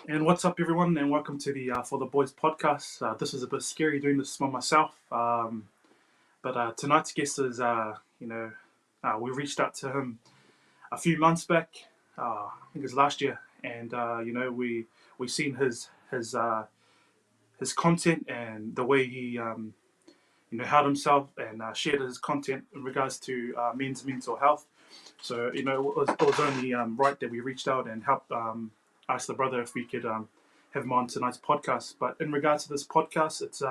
And what's up, everyone, and welcome to the Fortheboys podcast. This is a bit scary doing this by myself, but tonight's guest is, we reached out to him a few months back. I think it was last year, and we seen his content and the way he held himself and shared his content in regards to men's mental health. So it was only right that we reached out and helped ask the brother if we could have him on tonight's podcast. But in regards to this podcast, it's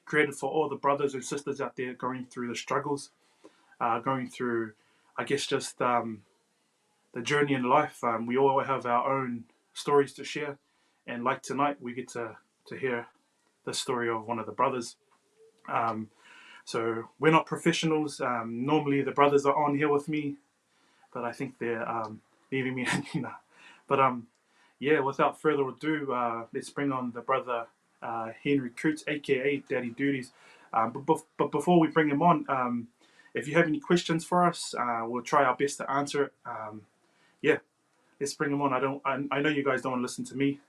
created for all the brothers and sisters out there going through the struggles, going through, I guess, just the journey in life. We all have our own stories to share, and like tonight, we get to hear the story of one of the brothers. So we're not professionals. Normally, the brothers are on here with me, but I think they're leaving me hanging. But without further ado, let's bring on the brother Henry Coots, aka Daddy Duties. But before we bring him on, if you have any questions for us, we'll try our best to answer it. Let's bring him on. I know you guys don't want to listen to me.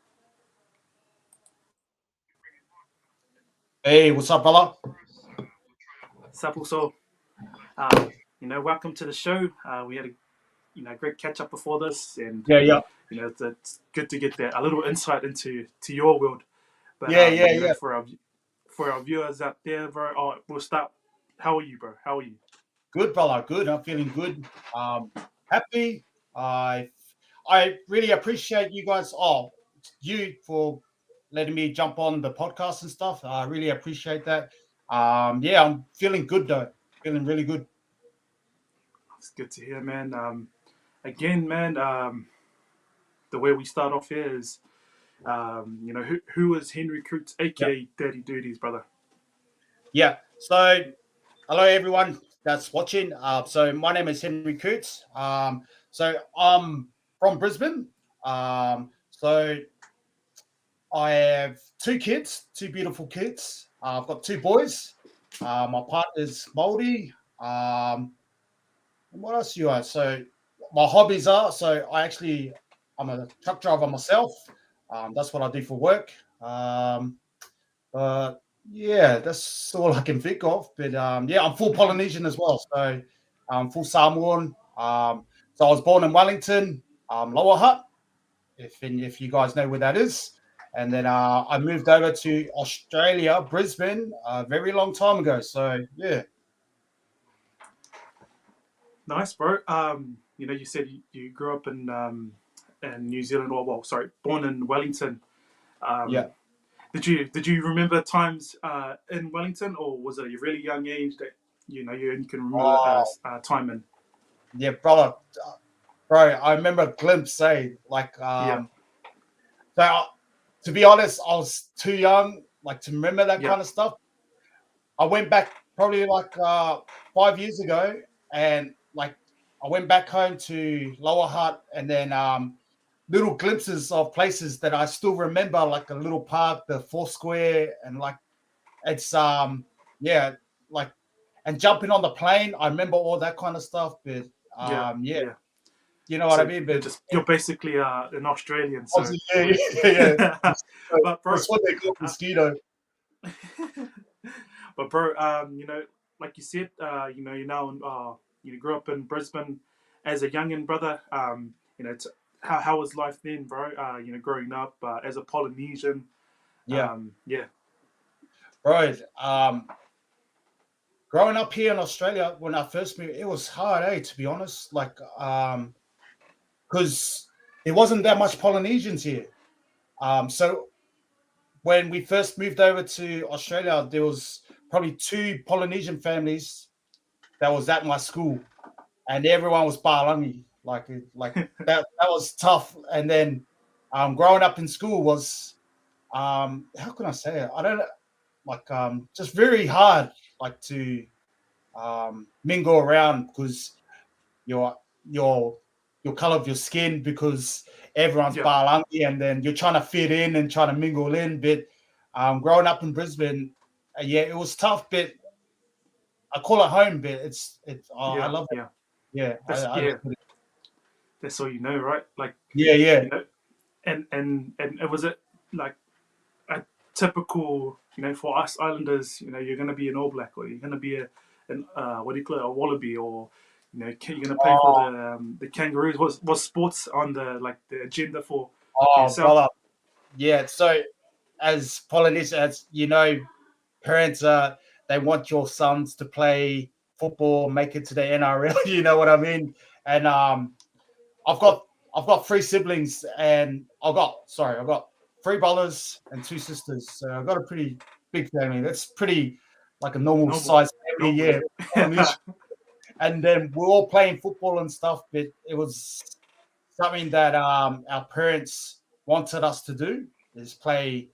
Hey, what's up, brother? Supple, so welcome to the show. We had a great catch up before this, and Yeah. it's good to get a little insight into your world. But Yeah. For our viewers out there, bro, we'll start. How are you, bro? How are you? Good, brother. Good. I'm feeling good. Happy. I really appreciate you guys. You for letting me jump on the podcast and stuff. I really appreciate that. I'm feeling good though. Feeling really good. It's good to hear, man. Again, man, the way we start off here is, who is Henry Coots, aka Yeah. Daddy Duties, brother? Yeah. So, hello everyone that's watching. So my name is Henry Coots. So I'm from Brisbane. So I have two kids, two beautiful kids. I've got two boys. My partner's Moldy. And what else do you have? So my hobbies are I'm a truck driver myself. That's what I do for work. But yeah, that's all I can think of. But I'm full Polynesian as well. So I'm full Samoan. So I was born in Wellington, Lower Hutt, if you guys know where that is. And then I moved over to Australia, Brisbane, a very long time ago. So yeah. Nice, bro. You said you grew up in New Zealand, or well, sorry, born in Wellington. Yeah. Um, did you remember times in Wellington, or was it a really young age that you can remember Oh, time in? yeah, brother. Bro, I remember a glimpse, Yeah, so to be honest, I was too young, like to remember that yeah, kind of stuff. I went back probably 5 years ago, and like I went back home to Lower Hutt, and then little glimpses of places that I still remember, like a little park, the Four Square, and like it's yeah, like and jumping on the plane. I remember all that kind of stuff, but yeah, yeah, yeah. you know what I So mean. you're basically an Australian. So, Obviously, yeah. but bro, That's what they call uh, mosquito. but bro, like you said, you now you grew up in Brisbane as a youngin, brother. How was life then, bro? Growing up as a Polynesian. Yeah, Yeah, right. Growing up here in Australia, when I first moved, it was hard, to be honest. Because there wasn't that much Polynesians here. So when we first moved over to Australia, there was probably two Polynesian families that was at my school, and everyone was Palangi. Like that was tough. And then growing up in school was how can I say it? I don't just very hard like to mingle around because your your your color of your skin because everyone's yeah, Palangi and then you're trying to fit in and trying to mingle in. But growing up in Brisbane, yeah, it was tough. But I call it home. But I yeah, love it. yeah. Yeah, That's I yeah. love it. That's all you know, right? Like Yeah, yeah, you know. and it was like a typical, for us Islanders, you're going to be an All Black, or you're going to be an what do you call it, a Wallaby, or you're going to play for Oh, the Kangaroos. Was sports on the agenda for oh, yourself? brother. Yeah. So, as Polynesian, as you know, parents they want your sons to play football, make it to the NRL. You know what I mean? And I've got I've got three siblings, and I've got three brothers and two sisters. So I've got a pretty big family. That's pretty like a normal Normal, size family, normal, yeah. yeah. And then we're all playing football and stuff, but it was something that our parents wanted us to do is play.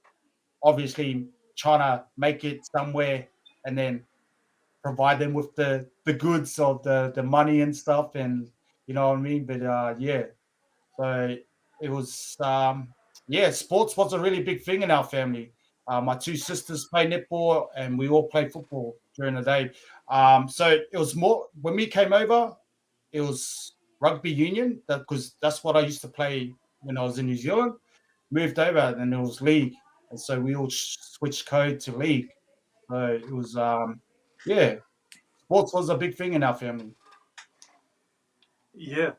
Obviously, trying to make it somewhere, and then provide them with the goods of the money and stuff, and you know what I mean. But yeah, so it was yeah, sports was a really big thing in our family. My two sisters play netball, and we all play football during the day. So it was more when we came over. It was rugby union because that's what I used to play when I was in New Zealand. Moved over, and it was league, and so we all switched code to league. So it was yeah, sports was a big thing in our family. Yeah,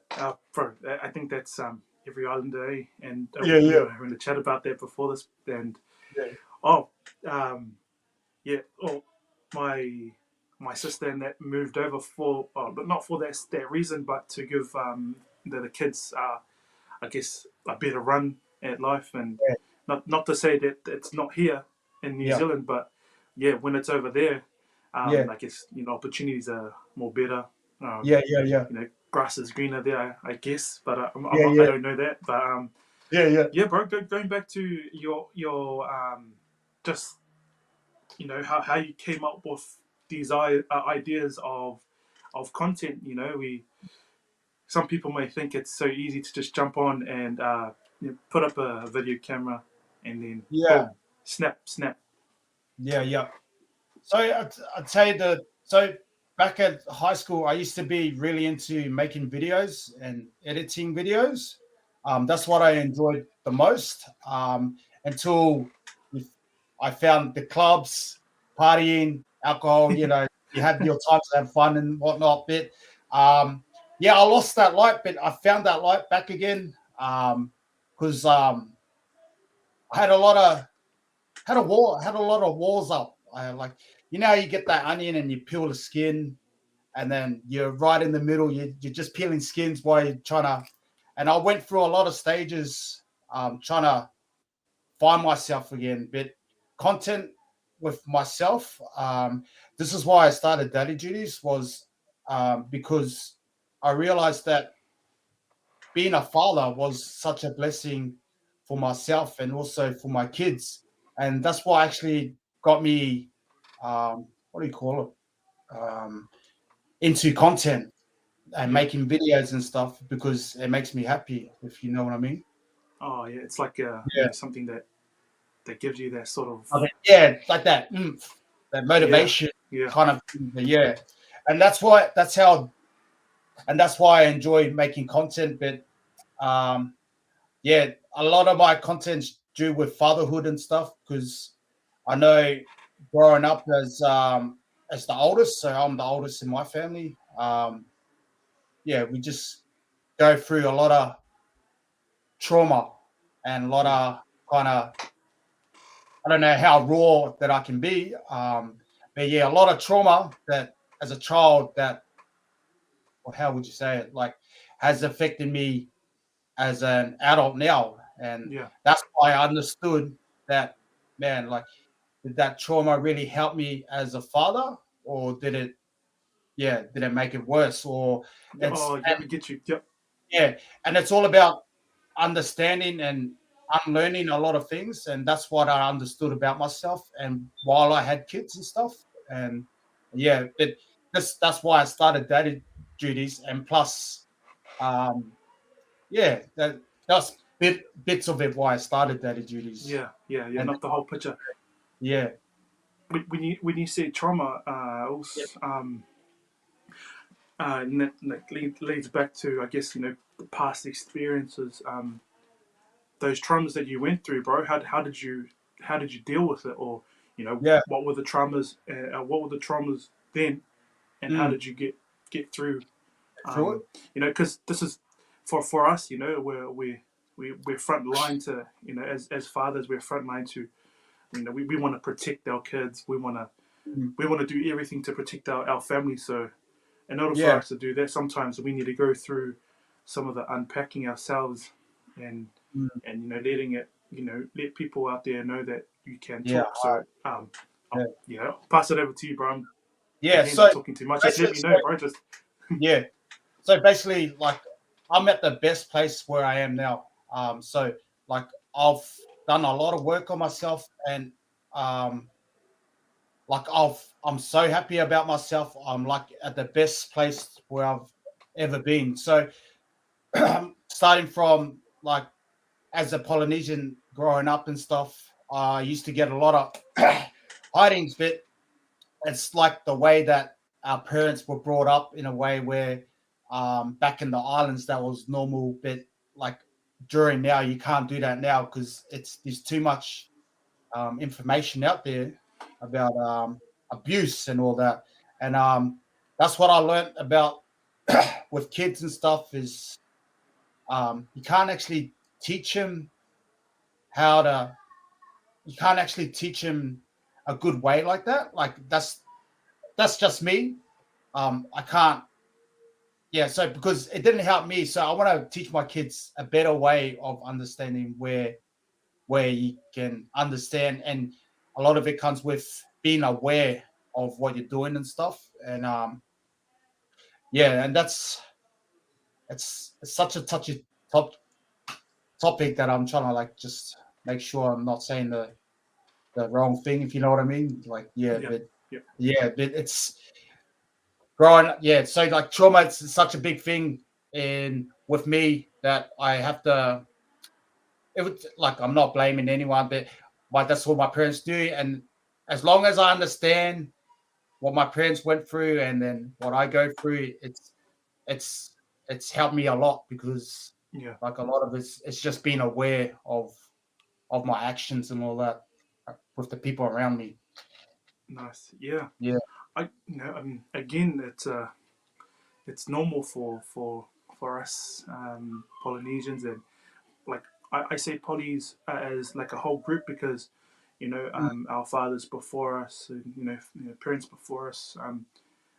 bro, I think that's every Islander, eh? And Yeah, we yeah, were having a chat about that before this, and yeah, oh, um, yeah, oh, my my sister and that moved over but not for that reason, but to give the kids, I guess, a better run at life, and not to say that it's not here in New yeah, Zealand, but yeah, when it's over there, yeah, I guess opportunities are more better. Um, yeah, yeah, yeah, grass is greener there, I guess, but I'm yeah, not, I yeah, don't know that. But yeah, yeah, yeah, bro, going back to your just how you came up with these ideas of content. We some people may think it's so easy to just jump on and put up a video camera and then yeah, boom, snap, snap. yeah, yeah. So I'd say so back at high school, I used to be really into making videos and editing videos. That's what I enjoyed the most until I found the clubs, partying, alcohol. You know, you had your time to have fun and whatnot. But yeah, I lost that light, but I found that light back again because I had a lot of had a lot of walls up. I like how you get that onion and you peel the skin, and then you're right in the middle. You're just peeling skins while you're trying to. And I went through a lot of stages trying to find myself again. But content with myself. This is why I started Daddy Duties was because I realized that being a father was such a blessing for myself and also for my kids. And that's what actually got me, what do you call it, into content and Yeah. making videos and stuff because it makes me happy, if you know what I mean. Oh yeah, it's like Yeah. something that gives you that sort of I mean, yeah, like that, that yeah, motivation yeah, kind of thing. But yeah. And that's why I enjoy making content. But um, yeah, a lot of my content's due with fatherhood and stuff because I know growing up as the oldest, so I'm the oldest in my family. Yeah, we just go through a lot of trauma and a lot yeah. of kind of I don't know how raw that I can be, but yeah, a lot of trauma that as a child that, or how would you say it, like has affected me as an adult now, and Yeah. that's why I understood that man, like did that trauma really help me as a father, or did it make it worse? Or it's Oh yeah, I get you. Yep. yeah, and it's all about understanding and unlearning a lot of things, and that's what I understood about myself. And while I had kids and stuff, and yeah, that's why I started daddy duties, and plus, um, yeah, that's bits of it why I started daddy duties, Yeah, yeah, yeah. and Not the whole picture. yeah, When you say trauma, yeah, also, and that leads back to, I guess, the past experiences. those traumas that you went through, bro. How did you deal with it, or Yeah. what were the traumas? What were the traumas then, and how Mm. did you get through? Through it. Because this is for us. We're front line to as fathers, we're front line to we want to protect our kids. Mm. We want to do everything to protect our family. So in order for Yeah. us to do that, sometimes we need to go through some of the unpacking ourselves, and Mm. letting it let people out there know that you can Yeah. talk. So Yeah. I'll pass it over to you, bro. Yeah. Again, So I'm talking too much. Just let basically, me know, bro. Just yeah. So basically, like I'm at the best place where I am now. So like I've done a lot of work on myself, and um, like I'm so happy about myself. I'm like at the best place where I've ever been. So starting from like as a Polynesian growing up and stuff, I used to get a lot of hidings, but it's like the way that our parents were brought up in a way where back in the islands that was normal, but like during now you can't do that now because it's there's too much information out there about abuse and all that, and that's what I learned about with kids and stuff is you can't actually teach them how to you can't actually teach them a good way like that. Like that's just me. I can't. Yeah, so because it didn't help me, so I want to teach my kids a better way of understanding where you can understand, and a lot of it comes with being aware of what you're doing and stuff. And yeah, and that's it's such a touchy topic that I'm trying to like just make sure I'm not saying the wrong thing, if you know what I mean. Like, yeah, yeah, but it's growing. Yeah, so like trauma, it's such a big thing in with me that I have to. It would like I'm not blaming anyone, but that's what my parents do, and as long as I understand what my parents went through and then what I go through, it's it's helped me a lot because yeah. like a lot of it's just being aware of my actions and all that with the people around me. Nice. Yeah. Yeah. Again, it's normal for us Polynesians, and like I say polys as like a whole group because Mm. our fathers before us, and, parents before us,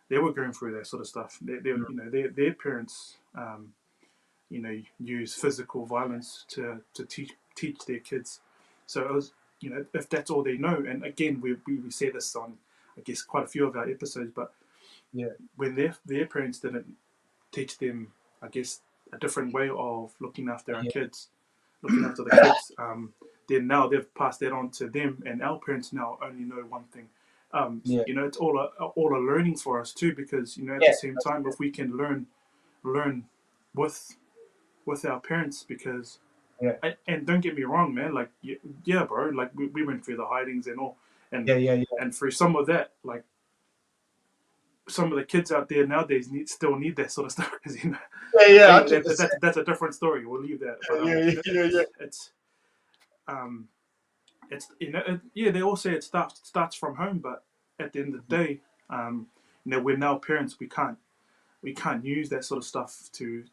they were going through that sort of stuff. Their parents, use physical violence to teach their kids. So it was, if that's all they know, and again, we say this on, I guess, quite a few of our episodes, but Yeah. when their parents didn't teach them, I guess, a different way of looking after our Yeah. kids, looking after the kids, then now they've passed that on to them, and our parents now only know one thing. Yeah. It's all a learning for us too, because at the Yeah. same time, if we can learn with our parents, because Yeah. and don't get me wrong, man, like yeah, bro, like we went through the hidings and all, and Yeah. Yeah. Yeah. through some of that, like some of the kids out there nowadays still need that sort of stuff because Yeah. Yeah. anyway, 100%. that's a different story. We'll leave that, but Yeah. Yeah. Yeah. Yeah. um, yeah. They all say it starts from home, but at the end of the day, we're now parents. We can't use that sort of stuff to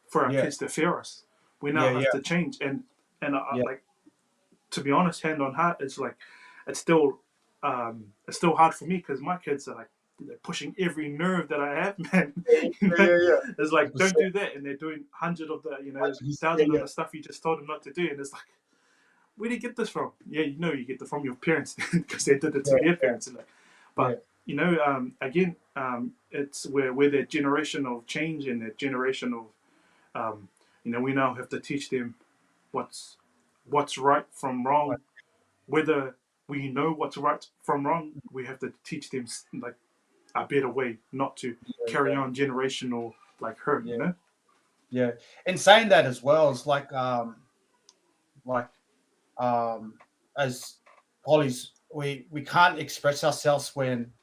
for our Yeah. kids to fear us. We now Yeah. have Yeah. to change, and Yeah. like, to be honest, hand on heart, it's like it's still it's still hard for me because my kids are like they're pushing every nerve that I have, man. Yeah. Yeah. Yeah. It's like don't 100%. do that, and they're doing hundred of the Yeah. thousand of Yeah. the stuff you just told them not to do, and it's like, where do you get this from? Yeah, you get it from your parents because they did it to Yeah. their parents, and like, Yeah. but again, it's where we're that generation of change and that generation of we now have to teach them what's right from wrong. Whether we know what's right from wrong, we have to teach them like a better way, not to carry Yeah. on generational like hurt. Yeah. Yeah. And saying that as well is like as polys we can't express ourselves when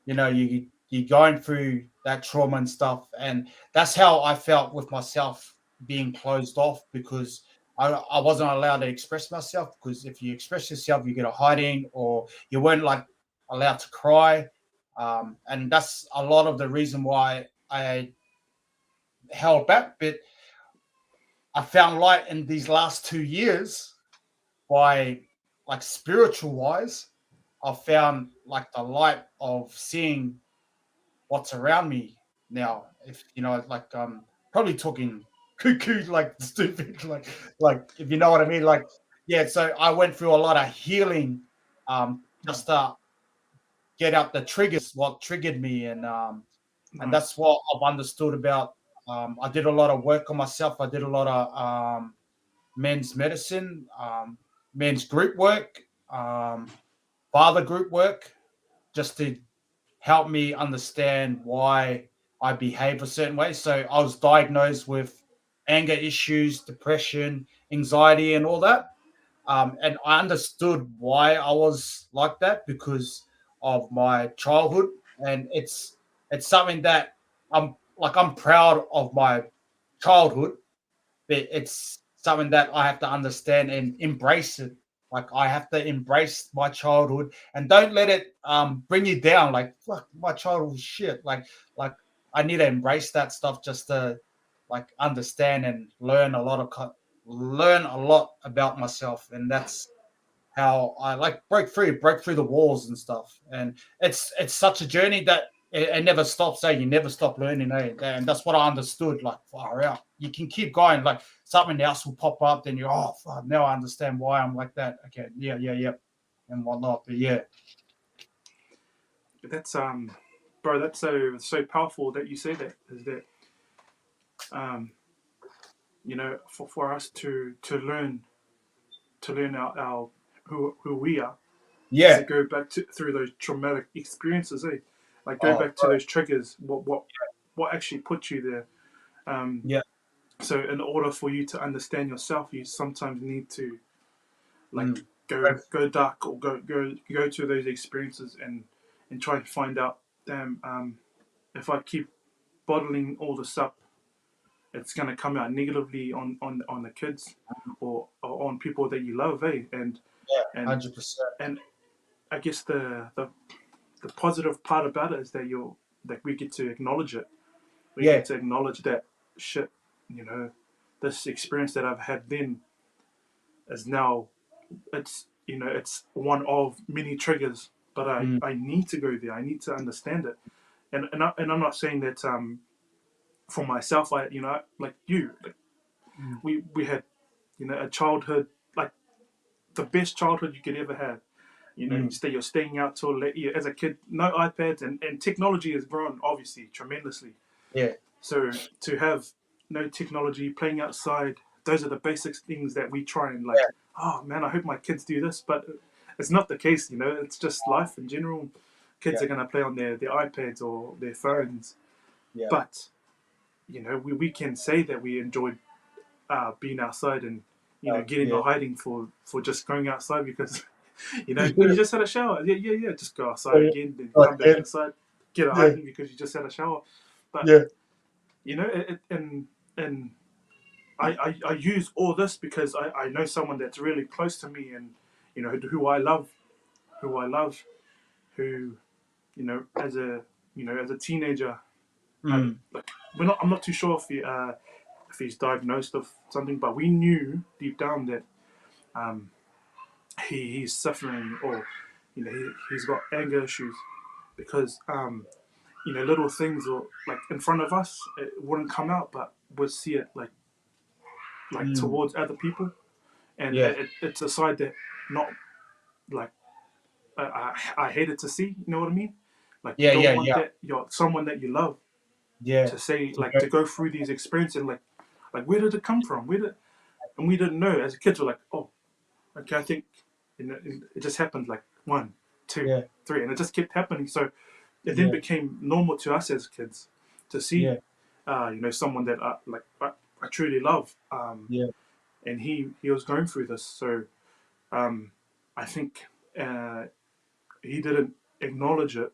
you're going through that trauma and stuff, and that's how I felt with myself being closed off because I wasn't allowed to express myself, because if you express yourself, you get a hiding, or you weren't like allowed to cry. And that's a lot of the reason why I held back. But I found light in these last 2 years by, like, spiritual wise. I found like the light of seeing what's around me now. If you know, like, probably talking cuckoo, like stupid, like if you know what I mean. Like, yeah. So I went through a lot of healing, just to get out the triggers, what triggered me, and that's Nice. what I've understood about. I did a lot of work on myself. I did a lot of men's medicine, men's group work, father group work, just to help me understand why I behave a certain way. So I was diagnosed with anger issues, depression, anxiety, and all that. And I understood why I was like that because of my childhood, and it's something that I'm proud of my childhood, but it's something that I have to understand and embrace it. Like, I have to embrace my childhood and don't let it bring you down. Like, fuck, my childhood was shit. Like I need to embrace that stuff just to, like, understand and learn a lot about myself. And that's how I, like, break through the walls and stuff. And it's such a journey that it never stops. You never stop learning, and that's what I understood. Like, far out, you can keep going. Like, something else will pop up, then you're, oh fuck, now I understand why I'm like that. Okay, yeah, and whatnot. But yeah, That's bro. That's so powerful that you say that. Is that um, for us to learn our who we are, is to yeah. go back to through those traumatic experiences, eh? Like go Oh, back to those triggers. What actually put you there? Um, yeah. so in order for you to understand yourself, you sometimes need to like Mm. go dark or go to those experiences and try and find out. Damn, if I keep bottling all this up, it's gonna come out negatively on the kids or on people that you love, eh? Yeah, And 100%. and I guess the positive part about it is that we get to acknowledge it. We Yeah. get to acknowledge that shit. You know, this experience that I've had then is now it's one of many triggers. But I Mm. I need to go there. I need to understand it. And I'm not saying that for myself. I like you. Like Mm. we had a childhood like the best childhood you could ever have. Mm. You're staying out till late. As a kid, no iPads, and technology has grown obviously tremendously. Yeah. So to have no technology, playing outside, those are the basic things that we try and like. Yeah. Oh man, I hope my kids do this, but it's not the case. It's just life in general. Kids Yeah. are gonna play on their iPads or their phones, Yeah. but we can say that we enjoyed being outside and getting Yeah. a hiding for just going outside because when you just had a shower, yeah, just go outside Yeah. again, then Like, come back inside, get a yeah. hiding because you just had a shower. But Yeah. and I use all this because I know someone that's really close to me and who I love, who as a teenager had Mm. like I'm not too sure if he's diagnosed of something, but we knew deep down that um, he's suffering or he's got anger issues because little things or like in front of us it wouldn't come out, but we'd see it like Mm. towards other people, and Yeah. it's a side that not like I hated to see. You know what I mean? Like you Yeah. don't Yeah. want Yeah. that someone that you love Yeah. to say To like go. to go through these experiences and like where did it come from? And we didn't know as kids. We're like, oh, okay, I think it just happened like one, two, Yeah. three, and it just kept happening. So it then Yeah. became normal to us as kids to Yeah. see, someone that I truly love, Yeah. and he was going through this. So um, I think he didn't acknowledge it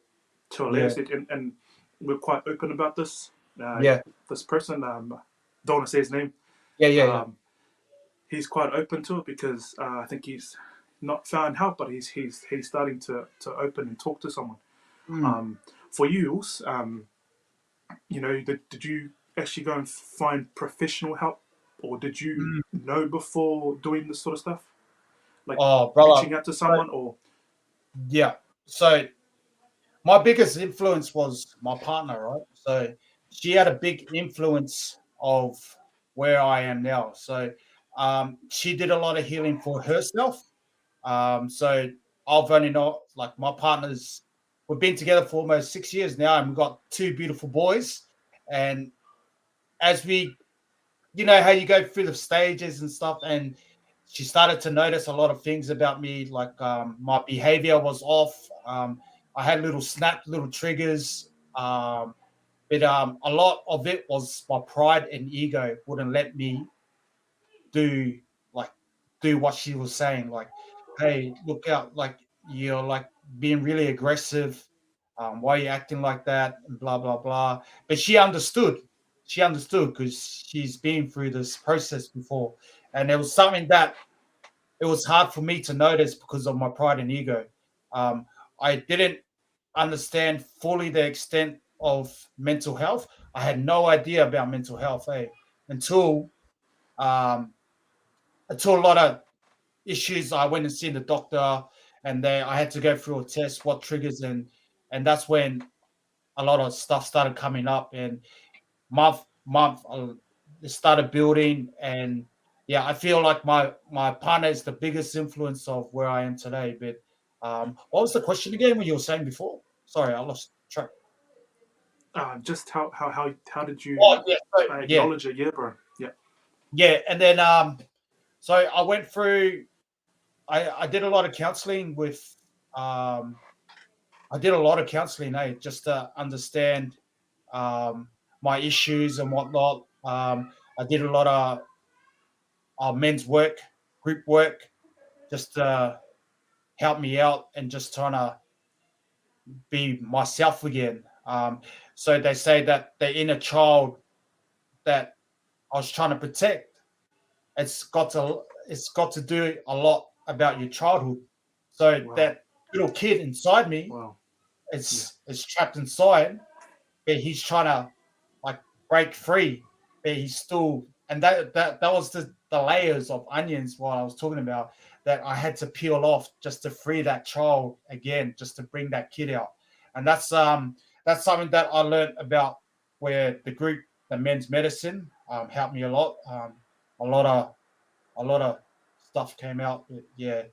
to a later Yeah. stage, and we're quite open about this. Yeah. This person, don't want to say his name, Yeah. Yeah. Yeah. um, he's quite open to it because I think he's not found help, but he's starting to open and talk to someone. Mm, Um, for you, did you actually go and find professional help, or did you mm. know before doing this sort of stuff, like Oh, brother. reaching out to So, someone, or yeah. So my biggest influence was my partner, right? So she had a big influence of where I am now. So she did a lot of healing for herself. So I've only not like my partners. We've been together for almost 6 years now, and we've got two beautiful boys. And as we, you know, how you go through the stages and stuff, and she started to notice a lot of things about me, like my behavior was off. I had little snap, little triggers. But a lot of it was my pride and ego wouldn't let me do like do what she was saying. Like, hey, look out! Like you're like being really aggressive. Why are you acting like that? And blah blah blah. But she understood. She understood because she's been through this process before, and it was something that it was hard for me to notice because of my pride and ego. Um, I didn't understand fully the extent of mental health. I had no idea about mental health, until um, until a lot of issues. I went and seen the doctor, and I had to go through a test, what triggers, and that's when a lot of stuff started coming up, and month it started building, and yeah, I feel like my partner is the biggest influence of where I am today. But what was the question again? What you were saying before? Sorry, I lost track. just how did you Oh yeah, so, yeah, acknowledge it? Yeah, bro. Yeah. yeah, and then so I went through. I did a lot of counselling with. Um, I did a lot of counselling, just to understand my issues and whatnot. I did a lot of men's work, group work, just to help me out and just trying to be myself again. So they say that the inner child that I was trying to protect, it's got to do a lot about your childhood. So Wow. that little kid inside me, Wow. Yeah. it's trapped inside, but he's trying to like break free, but he's still, and that was the layers of onions what I was talking about, that I had to peel off just to free that child again, just to bring that kid out. And that's something that I learned about, where the group, the men's medicine, helped me a lot. A lot of a lot of stuff came out. But yeah,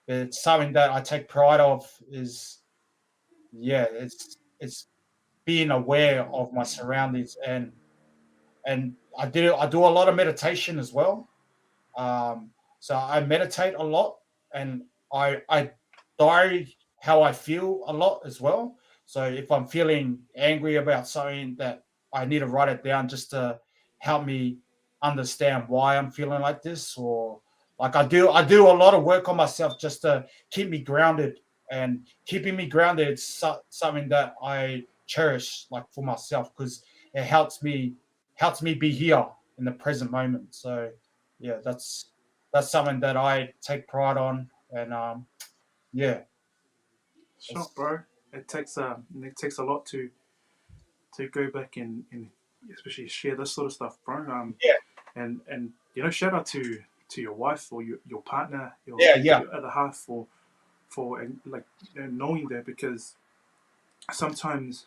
it's something that I take pride of, is yeah, it's being aware of my surroundings, and I do a lot of meditation as well. So I meditate a lot, and I diary how I feel a lot as well. So if I'm feeling angry about something, that I need to write it down just to help me understand why I'm feeling like this, or like I do a lot of work on myself just to keep me grounded, and keeping me grounded is something that I cherish, like for myself, because it helps me be here in the present moment. So yeah, that's something that I take pride on, and yeah, Sure, it's bro. It takes a lot to go back and especially share this sort of stuff, bro. yeah, And shout out to your wife or your partner, yeah, yeah, your other half for like knowing that, because sometimes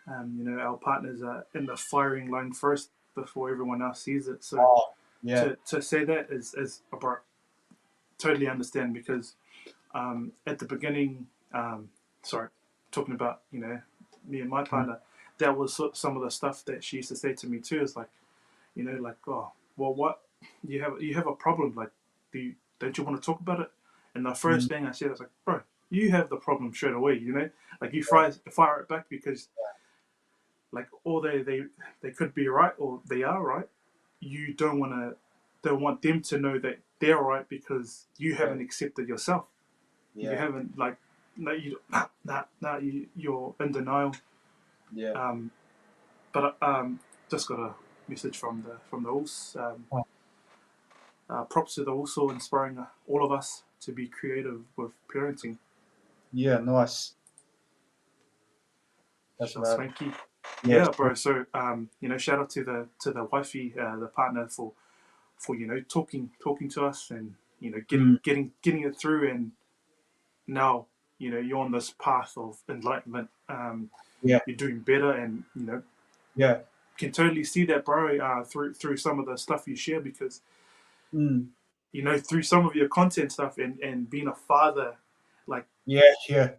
our partners are in the firing line first before everyone else sees it. So oh, yeah, to say that is about totally understand, because at the beginning, sorry, talking about me and my mm, partner, that was some of the stuff that she used to say to me too. Is like, like, oh, well, what, you have a problem, like, don't you want to talk about it? And the mm, first thing I said was like, bro, you have the problem straight away, like you fire it back, because like, or they could be right, or they are right. You don't want them to know that they're right, because you yeah, haven't accepted yourself. You yeah, haven't, like, no, you you're in denial. yeah, um but just got a message from the Ulls. oh, props to the also inspiring all of us to be creative with parenting. Yeah, nice. That's Sure, right. Swanky. Yeah, Yeah, bro. So, shout out to the wifey, the partner, for talking to us, and mm, getting it through, and now you're on this path of enlightenment. yeah, You're doing better, and yeah, can totally see that, bro. Through some of the stuff you share, because mm, through some of your content stuff, and being a father, like yeah, yeah,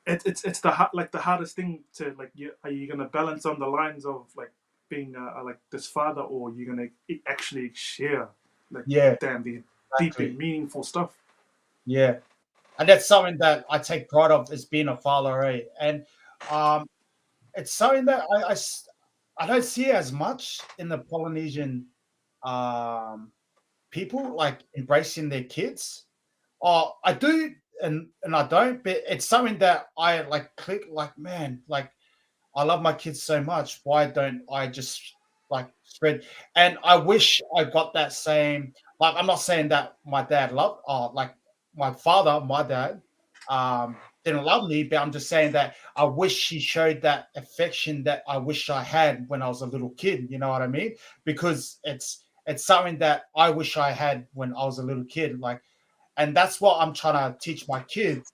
it's like the hardest thing to like. Are you gonna balance on the lines of like being like this father, or you're gonna actually share like yeah, damn the deep and exactly. meaningful stuff? Yeah, and that's something that I take pride of as being a father, eh? And um, it's something that I don't see as much in the Polynesian um people like embracing their kids. Oh, I do and I don't, but it's something that I like click like, man, like I love my kids so much. Why don't I just like spread? And I wish I got that same. Like, I'm not saying that my dad loved, like my father, my dad, didn't love me, but I'm just saying that I wish he showed that affection that I wish I had when I was a little kid. You know what I mean? Because it's something that I wish I had when I was a little kid. Like, and that's what I'm trying to teach my kids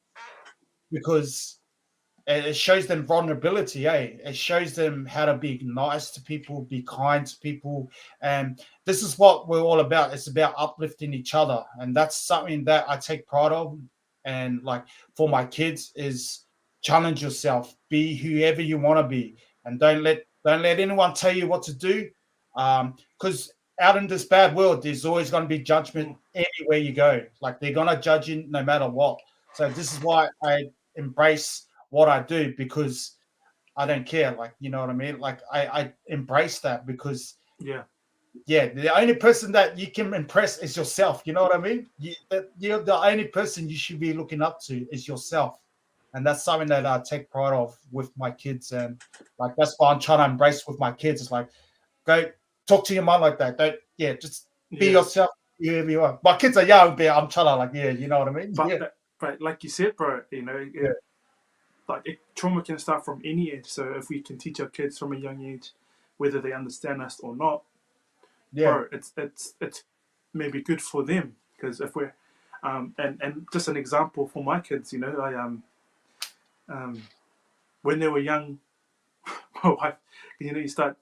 because it shows them vulnerability, eh? It shows them how to be nice to people, be kind to people. And this is what we're all about. It's about uplifting each other. And that's something that I take pride of. And like for my kids is challenge yourself, be whoever you want to be. And don't let anyone tell you what to do. Because out in this bad world, there's always going to be judgment Mm, anywhere you go. Like they're gonna judge you no matter what. So this is why I embrace what I do because I don't care. Like, you know what I mean? Like, I embrace that because, yeah, yeah, the only person that you can impress is yourself. You know what I mean? You're the only person you should be looking up to is yourself. And that's something that I take pride of with my kids. And like, that's why I'm trying to embrace with my kids. It's like, go talk to your mom like that. Don't, yeah, just be yeah. yourself, whoever you are. My kids are young, but I'm trying to, like, yeah, you know what I mean? But Yeah, but like you said, bro, yeah, trauma can start from any age. So if we can teach our kids from a young age, whether they understand us or not, yeah, bro, it's maybe good for them. Because if we're and just an example for my kids, I um when they were young, my wife, you start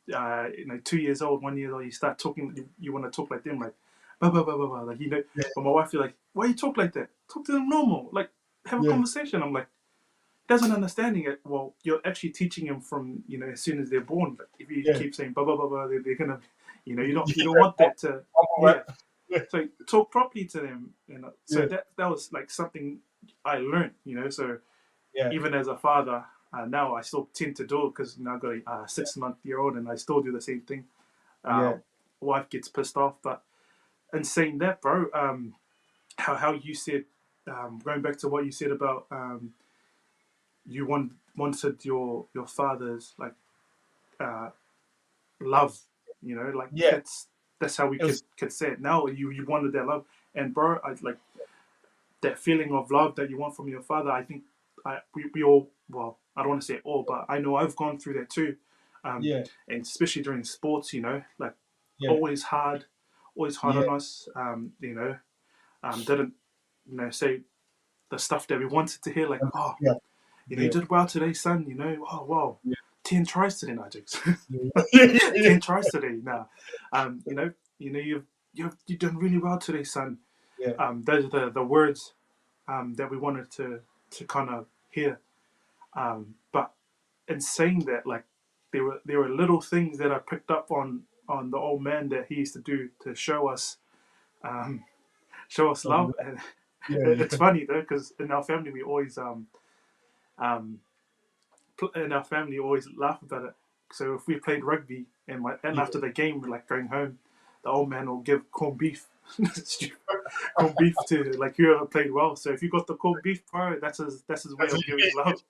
2 years old, 1 year old, you start talking, you want to talk like them, like blah blah blah blah blah, like yeah, But my wife, you're like, why you talk like that? Talk to them normal, like have a yeah, conversation. I'm like, doesn't understanding it. Well, you're actually teaching them from as soon as they're born. Like if you yeah. keep saying blah blah blah blah, they're gonna, you don't want that to, yeah. Yeah, So talk properly to them, So yeah, that was like something I learned, So yeah, even as a father, now I still tend to do it because I've got a 6-month-year-old, and I still do the same thing. Uh, yeah, Wife gets pissed off, but in saying that, bro, how you said, going back to what you said about you wanted your father's like uh, love, like yeah. that's how we It could was, could say it. Now you wanted that love, and bro, I like that feeling of love that you want from your father. I think we all, well, I don't want to say all, but I know I've gone through that too, um, yeah, and especially during sports, like yeah, always hard, always hard yeah, on us. Didn't say the stuff that we wanted to hear, like, oh, yeah, you yeah, did well today, son. Oh wow, yeah, 10 tries today, no jokes. yeah, yeah, yeah, 10 tries today now. You've done really well today, son. yeah, Those are the words that we wanted to kind of hear. But in saying that, like there were little things that I picked up on the old man that he used to do to um, show us love. And yeah, it's funny though, because in our family we always um, in our family always laugh about it. So if we played rugby and yeah, after the game we're like going home, the old man will give corned beef. Corned beef to like whoever played well. So if you got the corned beef, bro, that's his way of giving love.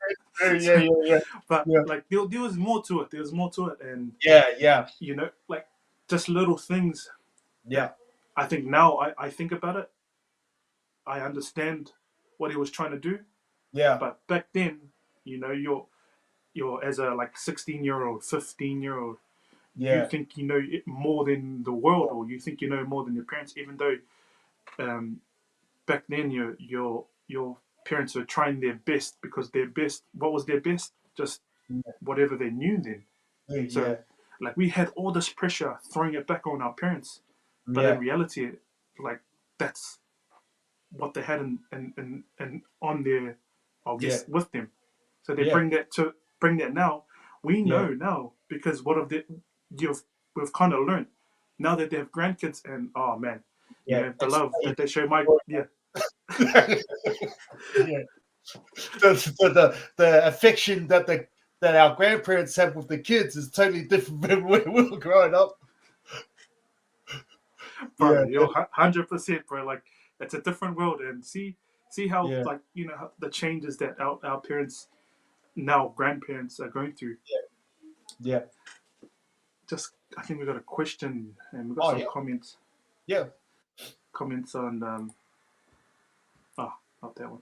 yeah, yeah, So, yeah, but yeah, like there was more to it. There was more to it, and yeah, yeah, like just little things yeah, that I think now I think about it, I understand what he was trying to do. Yeah, But back then, you're as a like 16-year-old, 15-year-old, you yeah, think you know more than the world, or you think you know more than your parents, even though um, back then your parents were trying their best, because their best, what was their best? Just whatever they knew then. yeah, So yeah, like we had all this pressure throwing it back on our parents, but in yeah, reality, like that's what they had and on their, I yeah, guess, with them. So they yeah, bring that now. We yeah, know now because what of the you've we've kind of learned now that they have grandkids, and oh man, yeah. the love that they show my, yeah. Yeah. The affection that our grandparents have with the kids is totally different than when we were growing up. Bro, Yeah, you're 100%, bro. Like it's a different world, and see how, yeah, like, the changes that our parents, now grandparents, are going through. yeah. Just, I think we got a question, and we got Oh some yeah, yeah. comments on oh, not that one.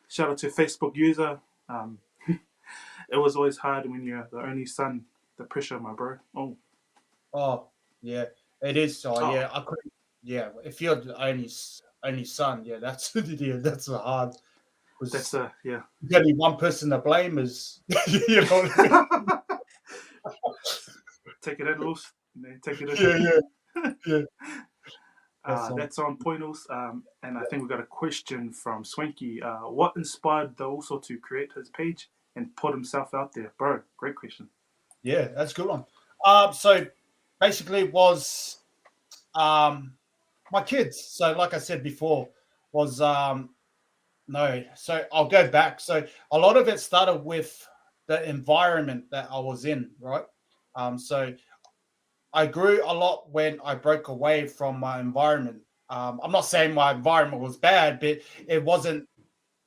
Shout out to Facebook user. Um, it was always hard when you're the only son. The pressure, my bro. Oh, Oh yeah. It is. Oh oh, yeah. I could. Yeah. If you're the only son, yeah, that's yeah, that's a hard that's because yeah. there's only one person to blame is you know what I mean? Take it in, loose. Take it Yeah, in. yeah, yeah. That's That's on Pointos. And I think we got a question from Swanky. What inspired the also to create his page and put himself out there, bro? Great question. yeah, that's a good one. So basically it was my kids. So like I said before, was no. So I'll go back. So a lot of it started with the environment that I was in, right? So I grew a lot when I broke away from my environment. I'm not saying my environment was bad, but it wasn't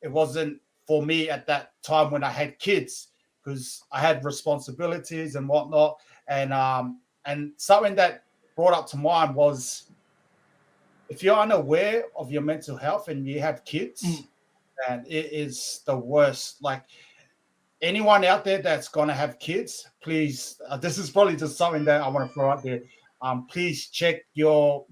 it wasn't for me at that time when I had kids because I had responsibilities and whatnot. And something that brought up to mind was if you're unaware of your mental health and you have Mm, kids, and it is the worst. Like anyone out there that's gonna have kids, please. This is probably just something that I want to throw out there. Please check your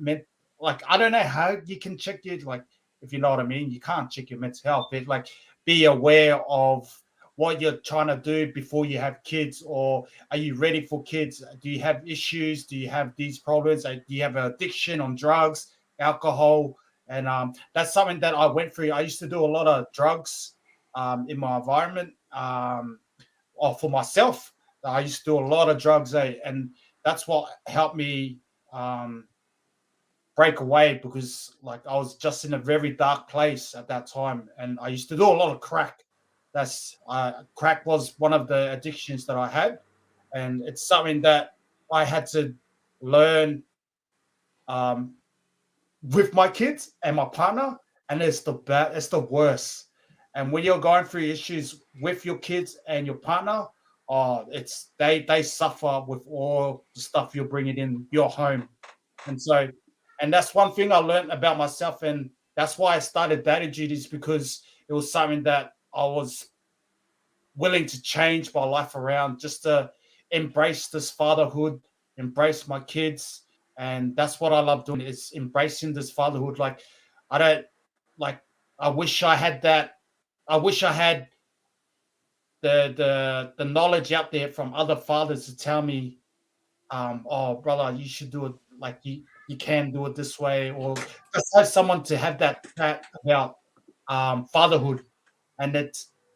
Like I don't know how you can check it. Like if you know what I mean, you can't check your mental health. But like, be aware of what you're trying to do before you have kids, or are you ready for kids? Do you have issues? Do you have these problems? Do you have an addiction on drugs, alcohol? And that's something that I went through. I used to do a lot of drugs in my environment, or for myself. I used to do a lot of drugs, and that's what helped me um, break away because, like, I was just in a very dark place at that time, and I used to do a lot of crack. That's Crack was one of the addictions that I had, and it's something that I had to learn um, with my kids and my partner, and it's the worst. And when you're going through issues with your kids and your partner, it's they suffer with all the stuff you're bringing in your home. And so, and that's one thing I learned about myself, and that's why I started Data Duties because it was something that I was willing to change my life around just to embrace this fatherhood, embrace my kids, and that's what I love doing is embracing this fatherhood. Like I don't like. I wish I had that. I wish I had the knowledge out there from other fathers to tell me, oh brother, you should do it like you can do it this way, or just have someone to have that about fatherhood, and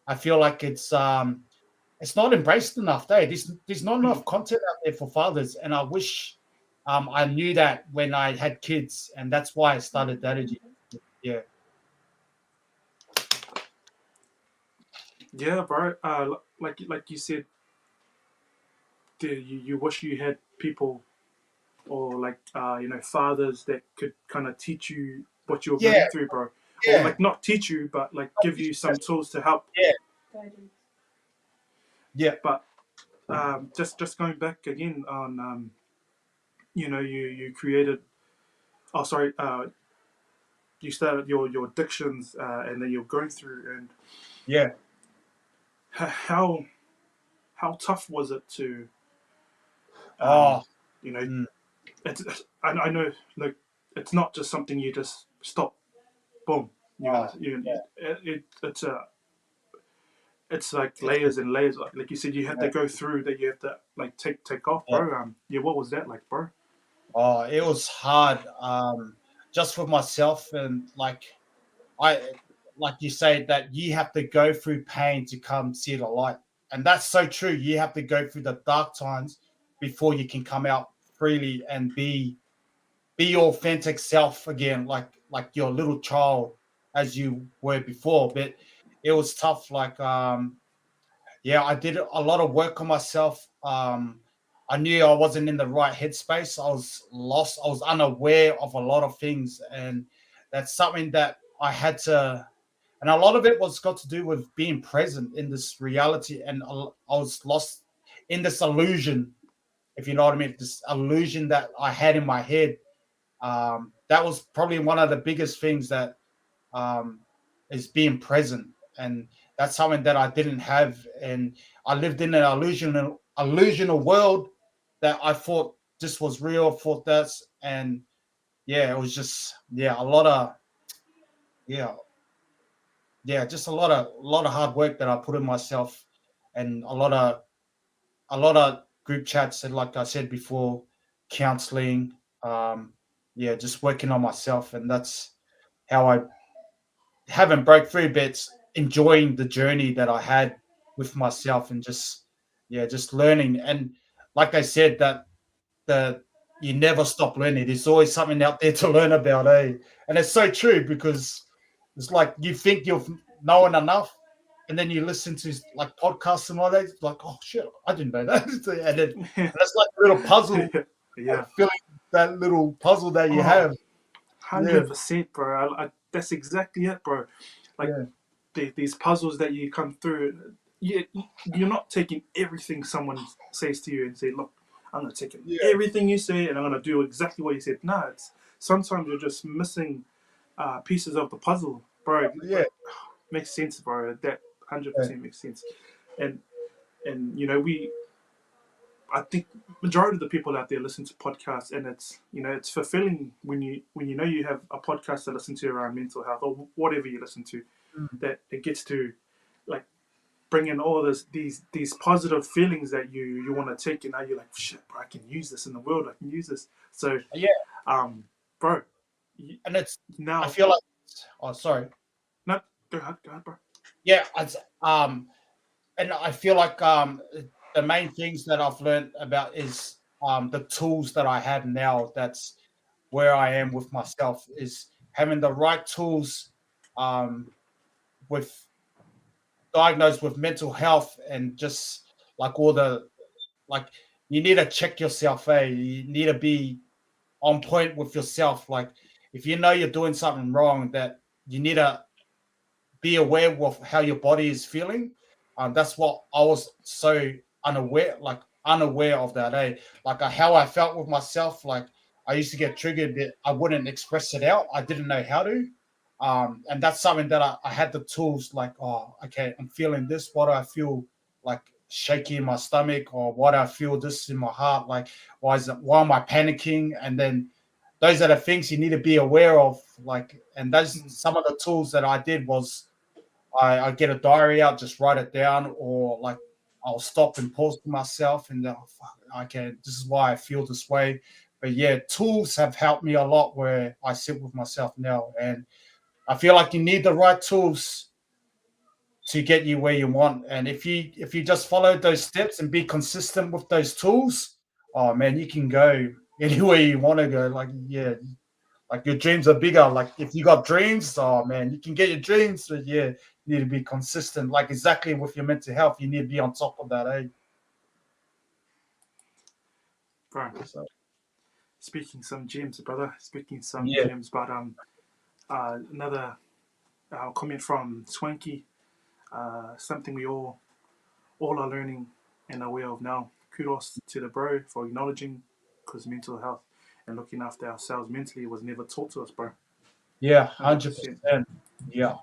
I feel like it's not embraced enough. There's not mm. enough content out there for fathers, and I wish I knew that when I had kids, and that's why I started that. Yeah, Yeah, bro. Like you said, you wish you had people, or like fathers that could kind of teach you what you're yeah, going through, bro, or yeah, like not teach you, but like give you some tools to help. yeah, yeah, But just going back again on you created. Oh, sorry. You started your addictions, and then you're going through. And Yeah. how tough was it to, um, Oh. you know, Mm, I know, like, it's not just something you just stop, boom, oh. it's like It's a, layers and layers. Like you said, you had yeah. to go through that. You have to like take off, Yeah. bro. Yeah. What was that like, bro? Oh, it was hard. Just for myself, and I, like you say, that you have to go through pain to come see the light, and that's so true. You have to go through the dark times before you can come out freely and be your authentic self again, like your little child as you were before. But it was tough. Yeah, I did a lot of work on myself. I knew I wasn't in the right headspace. I was lost. I was unaware of a lot of things, and that's something that I had to. And a lot of it was got to do with being present in this reality, and I was lost in this illusion, if you know what I mean. This illusion that I had in my head. That was probably one of the biggest things that um, is being present, and that's something that I didn't have, and I lived in an illusional world that I thought this was real, thought that's, and yeah, it was just yeah, a lot of yeah, yeah, just a lot of hard work that I put in myself, and a lot of group chats, and like I said before, counseling, um, yeah, just working on myself, and that's how I haven't broke through, but it's enjoying the journey that I had with myself, and just yeah, just learning. And like I said, that the you never stop learning. There's always something out there to learn about, eh? And it's so true, because it's like you think you've known enough, and then you listen to like podcasts and all that. It's like, oh shit, I didn't know that. And it's like a little puzzle, like Yeah. filling that little puzzle that you Oh, have. Yeah, 100%, bro. That's exactly it, bro. Like, yeah, these puzzles that you come through, you're not taking everything someone says to you and say, look, I'm going to take yeah, everything you say and I'm going to do exactly what you said. No, it's sometimes you're just missing pieces of the puzzle, bro. yeah, Makes sense, bro. That yeah. 100% makes sense. And we I think majority of the people out there listen to podcasts, and it's fulfilling when you know you have a podcast to listen to around mental health or whatever you listen to, Mm. that it gets to like bring in all these positive feelings that you want to take, and now you're like, shit, bro, I can use this in the world. I can use this. So, Yeah, bro, and it's I now, feel like oh sorry. no, go ahead, bro. Yeah, and I feel like the main things that I've learned about is the tools that I have now. That's where I am with myself, is having the right tools um with diagnosed with mental health, and just like all the like you need to check yourself, you need to be on point with yourself. Like if you know you're doing something wrong, that you need to be aware of how your body is feeling. That's what I was so unaware of that. Like how I felt with myself. Like I used to get triggered, but I wouldn't express it out. I didn't know how to. And that's something that I had the tools. Like, oh, okay, I'm feeling this. What do I feel like shaky in my stomach, or what do I feel this in my heart? Like, why am I panicking? And then those are the things you need to be aware of. Like, and those Mm, some of the tools that I did was I get a diary out, just write it down, or like I'll stop and pause to myself, and oh, fuck, okay, this is why I feel this way. But yeah, tools have helped me a lot where I sit with myself now, and I feel like you need the right tools to get you where you want. And if you just follow those steps and be consistent with those tools, oh man, you can go anywhere you want to go. Like yeah, like your dreams are bigger. Like if you got dreams, oh man, you can get your dreams. But yeah, you need to be consistent. Like exactly with your mental health, you need to be on top of that. Eh? bro. So Speaking some gems, brother. Speaking some yeah, gems, but another comment from Swanky. Something we all are learning and aware of now. Kudos to the bro for acknowledging because mental health and looking after ourselves mentally was never taught to us, bro. Yeah, 100%. 100%. Yeah.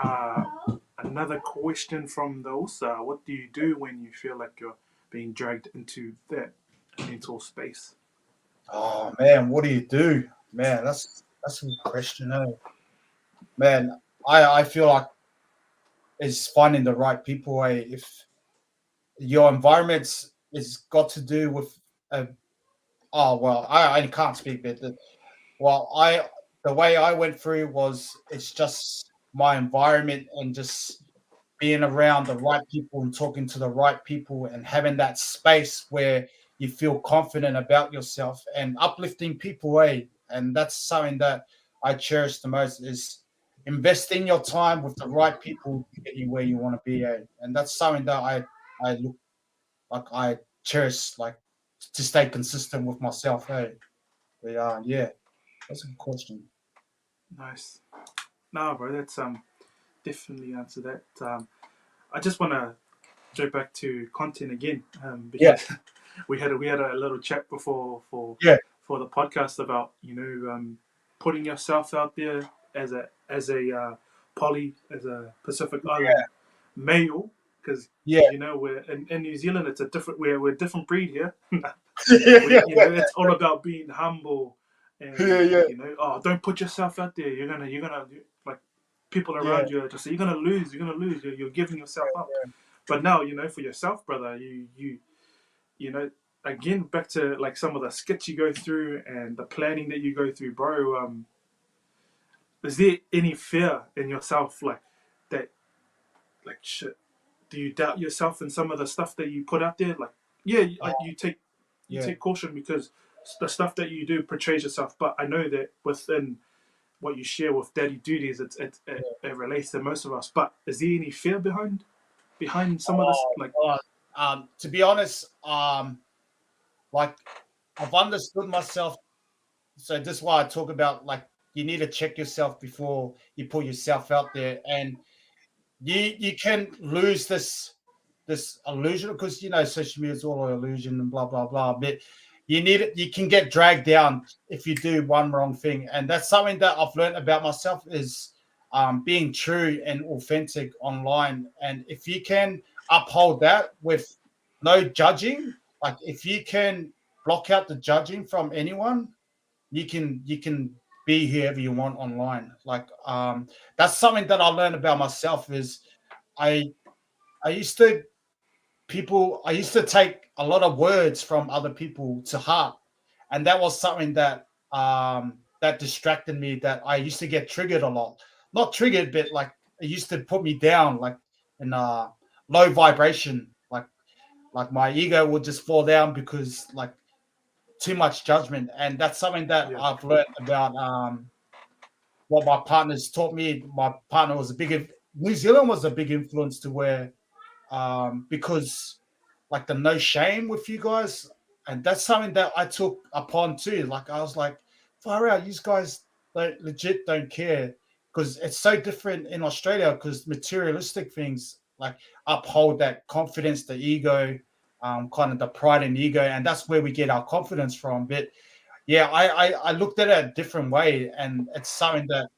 Uh, Another question from those: what do you do when you feel like you're being dragged into that mental space? Oh man, what do you do? Man, that's a good question. Man, I feel like it's finding the right people. If your environment's is got to do with a oh well, I can't speak, but well, the way I went through was it's just my environment and just being around the right people and talking to the right people and having that space where you feel confident about yourself and uplifting people, and that's something that I cherish the most is investing your time with the right people to get you where you want to be, and that's something that I look like I cherish, like to stay consistent with myself, but yeah, that's a good question. Nice. No, bro, that's definitely answer that. I just want to go back to content again, Yeah, because we had a little chat before yeah, for the podcast about putting yourself out there as a poly, as a Pacific Island male, because yeah, we're in New Zealand. It's a different we're a different breed here. yeah, It's all about being humble, yeah, and yeah, oh, don't put yourself out there. You're gonna like people yeah, around you are just say you're gonna lose. You're giving yourself up. But now for yourself, brother, you know again back to like some of the skits you go through and the planning that you go through, bro. Is there any fear in yourself like that? Like shit, do you doubt yourself in some of the stuff that you put out there? Like, yeah, oh, you yeah, take caution because the stuff that you do portrays yourself. But I know that within what you share with Daddy Duties, it relates to most of us. But is there any fear behind some of this? oh, Like, God. To be honest, like I've understood myself. So this is why I talk about like you need to check yourself before you put yourself out there, and you can lose this illusion because social media is all an illusion and blah blah blah. But you can get dragged down if you do one wrong thing, and that's something that I've learned about myself is being true and authentic online. And if you can uphold that with no judging, like if you can block out the judging from anyone, you can be whoever you want online. Like that's something that I learned about myself is I I used to I used to take a lot of words from other people to heart, and that was something that distracted me. That I used to get triggered a lot, not triggered, but like it used to put me down, like in low vibration, like my ego would just fall down because like too much judgment, and that's something that yeah, I've learned about. What my partners taught me. My partner was a big New Zealand was a big influence to where because like the no shame with you guys, and that's something that I took upon too. Like I was like, far out, you guys don't care because it's so different in Australia because materialistic things like uphold that confidence, the ego, kind of the pride and ego, and that's where we get our confidence from. But yeah, I looked at it a different way, and it's something that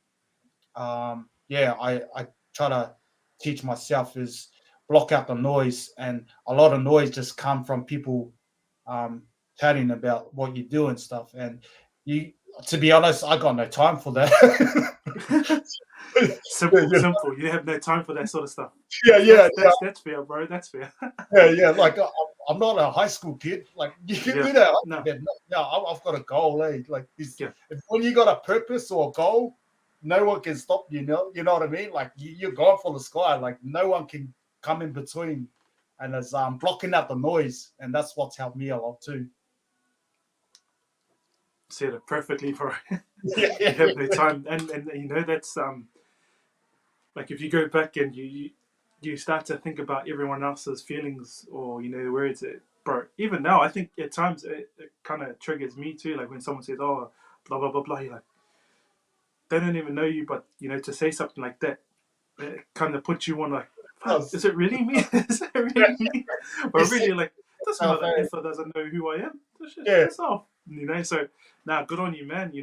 yeah, I try to teach myself is block out the noise, and a lot of noise just come from people chatting about what you do and stuff. And you, to be honest, I got no time for that. simple, simple. You have no time for that sort of stuff. Yeah, yeah, That's fair, bro. That's fair. yeah. Like I'm not a high school kid. Like you can Yeah, do that. no, No, I've got a goal. Like this, yeah, when you got a purpose or a goal, no one can stop you. You know what I mean? Like you're going for the sky. Like no one can come in between, and it's blocking out the noise, and that's what's helped me a lot too. said it perfectly, bro. Yeah, You yeah, have no time, and that's like if you go back and you start to think about everyone else's feelings or the words that, bro, even now I think at times it kind of triggers me too, like when someone says, oh, blah blah blah blah, you're like, they don't even know you, but to say something like that, it kind of puts you on like, fuck, Does. is it really me? Is it really me? But You see really, like, it doesn't yourself, matter if it doesn't know who I am. Shut yeah, yourself. So now good on you, man. yeah,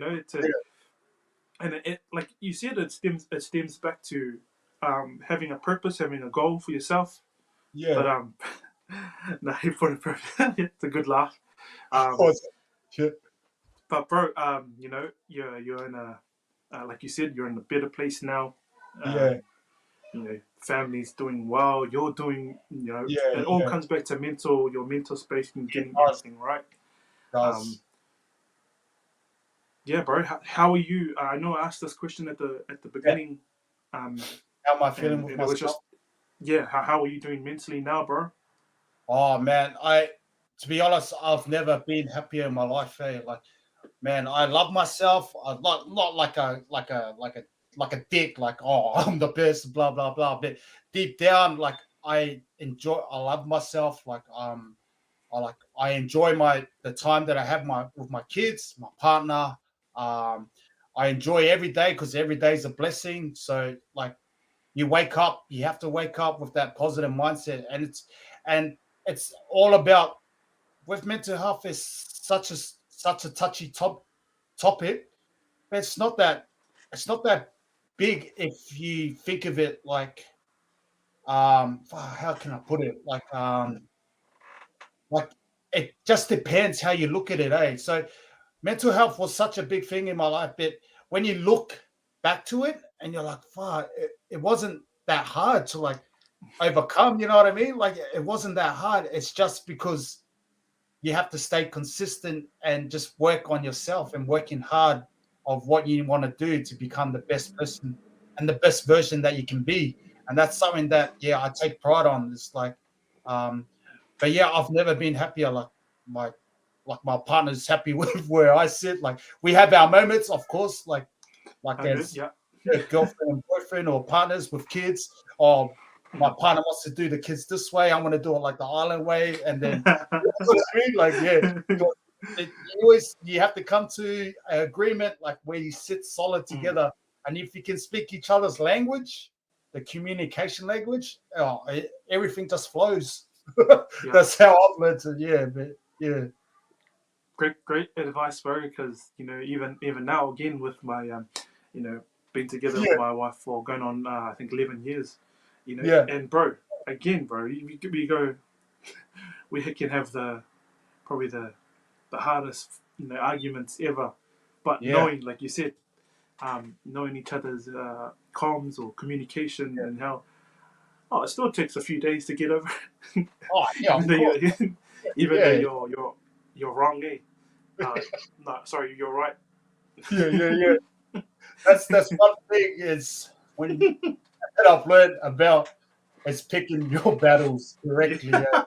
And like you said, it stems back to having a purpose, having a goal for yourself. yeah. But no, for the purpose, it's a good laugh. Of Um, course. Yeah, but bro, you're in a like you said, you're in a better place now. yeah, Um, family's doing well. You're doing, yeah, it all yeah. comes back to your mental space and It getting does, everything right. Um, does. yeah, bro. How are you? I know I asked this question at the Yeah. beginning, um, How am I feeling and with it was myself? just, yeah. How are you doing mentally now, bro? Oh man, to be honest, I've never been happier in my life. Like, man, I love myself. I not like a dick, like, oh, I'm the best, blah blah blah. But deep down, like, I love myself. Like, I enjoy the time that I have with my kids, my partner. Um, I enjoy every day because every day is a blessing. So, like, you have to wake up with that positive mindset, and it's all about, with mental health is such a touchy topic. But it's not that big if you think of it like, how can I put it, like it just depends how you look at it, eh? So mental health was such a big thing in my life, but when you look back to it and you're like, fuck, it wasn't that hard to, like, overcome, you know what I mean? Like, it wasn't that hard. It's just because you have to stay consistent and just work on yourself and working hard of what you want to do to become the best person and the best version that you can be. And that's something that, yeah, I take pride on. It's like, um, but yeah, I've never been happier. My my partner's happy with where I sit. Like, we have our moments, of course, like I'm good. as Yeah. girlfriend and boyfriend or partners with kids, or my partner wants to do the kids this way, I'm going to do it like the island way, and then, you know what I mean? Like, yeah, you have to come to an agreement, like, where you sit solid Mm, together, and if you can speak each other's language, the communication language, everything just flows. yeah. That's how I've learned to, yeah, but yeah, Great advice, bro. Because even now, again with my been together with yeah, my wife for going on I think 11 years. yeah, And bro, again, bro, we go, we can have probably the hardest arguments ever, but yeah, knowing, like you said, knowing each other's comms or communication, yeah. and how, it still takes a few days to get over it. Oh, yeah, even of though course. you're even though Yeah, you're wrong, eh? No, sorry, you're right. yeah, yeah, yeah. That's one thing is when that I've learned about is picking your battles correctly. Yeah.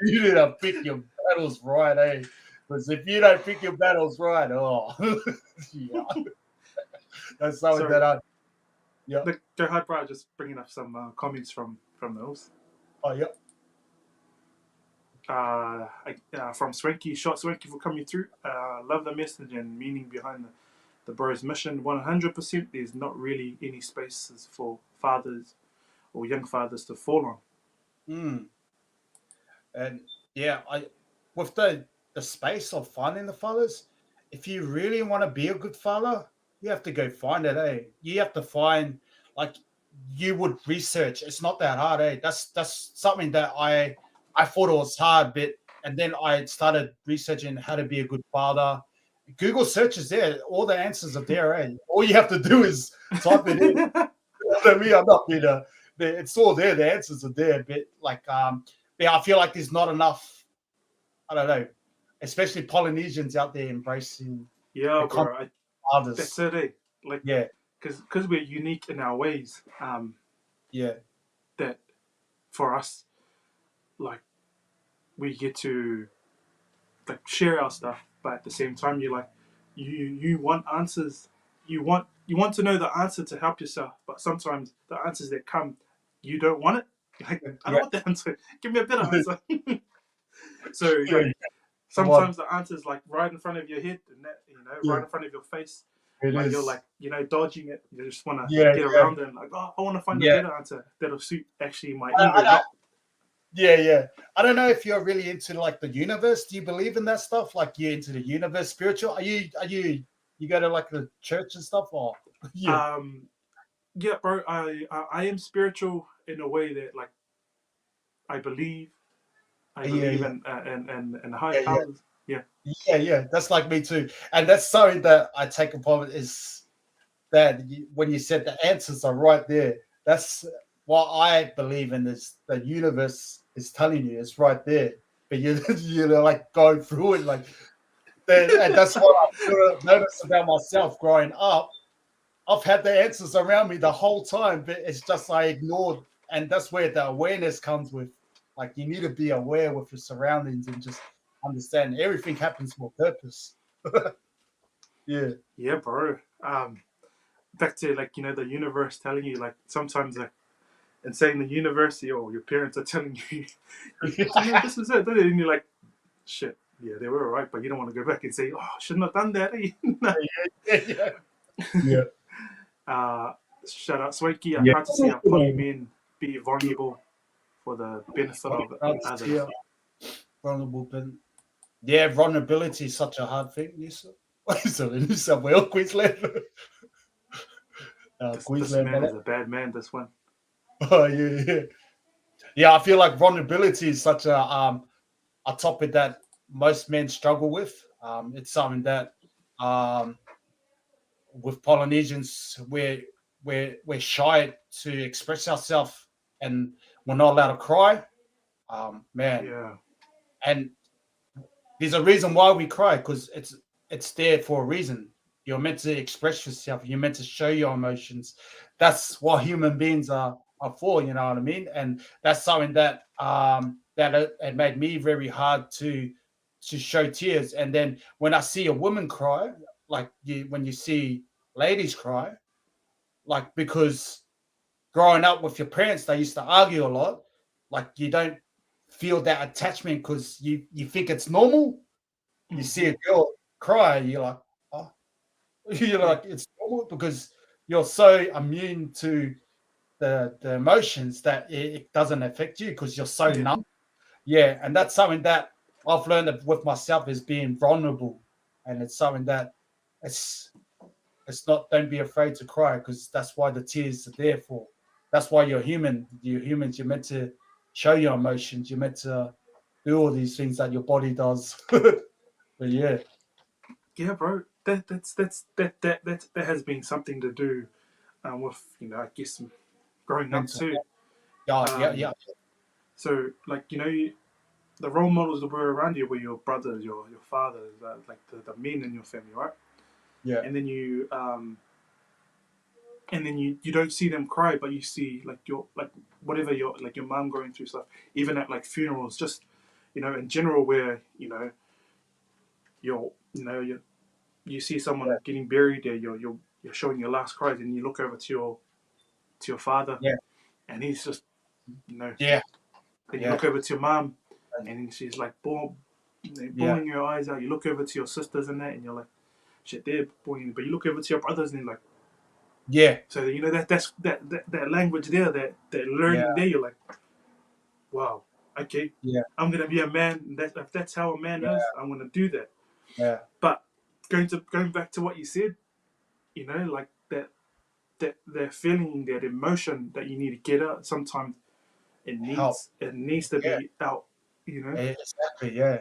You need to pick your battles right, eh? Because if you don't pick your battles right, oh, yeah, that's something Sorry. that yeah, Look, go ahead, bro. Just bringing up some comments from those. oh, yeah, From Swanky, short Swanky for coming through. Love the message and meaning behind the bro's mission. 100%. There's not really any spaces for fathers or young fathers to fall on. mm. And yeah, I with the space of finding the fathers, if you really want to be a good father, you have to go find it, eh? You have to find, like, you would research. It's not that hard, eh? That's something that I thought it was hard, but and then I started researching how to be a good father. Google search is there, all the answers are there, eh? All you have to do is type it in. You know what I mean? I'm not being a, it's all there, the answers are there, but like, yeah, I feel like there's not enough, I don't know, especially Polynesians out there embracing the Yeah, concept bro. of That's others. it, eh? Like, Yeah, because we're unique in our ways. yeah, That for us, like, we get to like share our stuff, but at the same time, you're like, you want answers. You want to know the answer to help yourself, but sometimes the answers that come, you don't want it. You're like, I don't yeah, want the answer. Give me a better answer. So yeah, like yeah. Come on, sometimes the answer is like right in front of your head, and that yeah, right in front of your face, it but you're is. like Yeah, dodging it. You just want to yeah, get around it, and like, oh, I want to find a yeah. better answer that'll suit actually my I, ego, I, not. Yeah, yeah. I don't know if you're really into like the universe. Do you believe in that stuff? Like you into the universe, spiritual? You go to like the church and stuff, or yeah, Um, yeah, bro. I am spiritual in a way that like I believe. I yeah, believe yeah, in high yeah, yeah, powers. Yeah. yeah, yeah. That's like me too, and that's something that I take upon is that when you said the answers are right there, that's what I believe in is the universe is telling you it's right there, but you you know like go through it like and that's what I noticed about myself growing up. I've had the answers around me the whole time, but it's just I ignored, and that's where the awareness comes with. Like you need to be aware with your surroundings and just understand everything happens for a purpose. Yeah, Yeah, bro. Back to like the universe telling you like sometimes like and saying the university or your parents are telling you, this is it, and you're like, shit. Yeah, they were right, but you don't want to go back and say, oh, shouldn't have done that. yeah, yeah, yeah. uh, Shout out, Swanky. I'm Yeah. proud to see our poly men be vulnerable for the benefit of others. Yeah, vulnerable, but yeah, vulnerability is such a hard thing. Lisa, so in New South Wales, Queensland, This Queensland, man is a bad man. This one. oh yeah, yeah, yeah. I feel like vulnerability is such a topic that most men struggle with. It's something that um, with Polynesians we're shy to express ourselves and we're not allowed to cry. Man, Yeah, and there's a reason why we cry because it's there for a reason. You're meant to express yourself. You're meant to show your emotions. That's what human beings are for. You know what I mean? And that's something that it made me very hard to show tears. And then when I see a woman cry, like when you see ladies cry, like because growing up with your parents, they used to argue a lot. Like you don't feel that attachment because you think it's normal. You see hmm a girl cry, you're like, oh, you're yeah, like, it's normal because you're so immune to the emotions that it doesn't affect you because you're so yeah, numb. Yeah, and that's something that I've learned with myself is being vulnerable, and it's something that it's it's not. Don't be afraid to cry because that's why the tears are there for. That's why you're human. You're humans. You're meant to show your emotions. You're meant to do all these things that your body does. But yeah, yeah, bro. That has been something to do with I guess growing up mental. too. Yeah, yeah, Um, yeah, so like the role models that were around you were your brothers, your fathers, like the men in your family, right? yeah, And then you don't see them cry, but you see like your like whatever your like your mom going through stuff, even at like funerals, just in general where you see someone getting buried there, you're showing your last cries, and you look over to your father, yeah, and he's just you know. yeah, Then you yeah, look over to your mom, and she's like yeah, bawling your eyes out. You look over to your sisters and that, and you're like, shit, they're bawling. But you look over to your brothers, and they're like, yeah, so that language there, that yeah, learning there. You're like, wow, okay, yeah, I'm gonna be a man. If that's how a man is, I'm gonna do that. yeah. But going back to what you said, like that feeling, that emotion that you need to get out. Sometimes Help. it needs to Yeah, be out. You know, exactly. Yeah,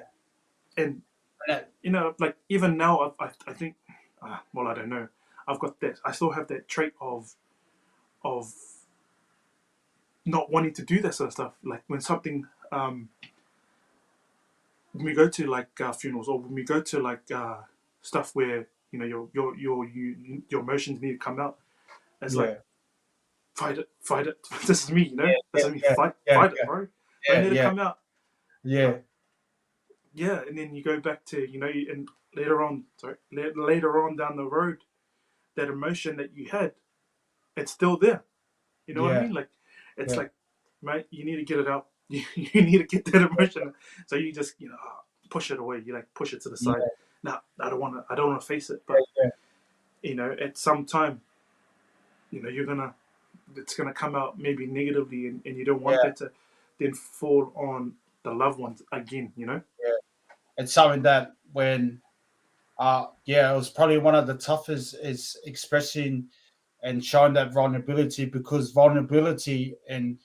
and and like even now, I think, well, I don't know. I've got that. I still have that trait of not wanting to do that sort of stuff. Like when we go to like funerals, or when we go to like stuff where your emotions need to come out. It's like yeah, fight it, fight it. This is me, yeah, This is me. yeah, Fight, yeah, fight it, yeah, bro. Don't yeah, let it yeah, come out. yeah. But yeah, and then you go back to and later on, sorry, later on down the road, that emotion that you had, it's still there. You know what I Yeah, mean? Like, it's yeah, like, mate, you need to get it out. You need to get that emotion. So you just, push it away. You like push it to the yeah, side. No, I don't want to. I don't want to face it. But yeah, at some time, you're gonna, it's gonna come out maybe negatively, and you don't want yeah, that then fall on the loved ones again. Yeah. It's something that when yeah, it was probably one of the toughest is expressing and showing that vulnerability, because vulnerability and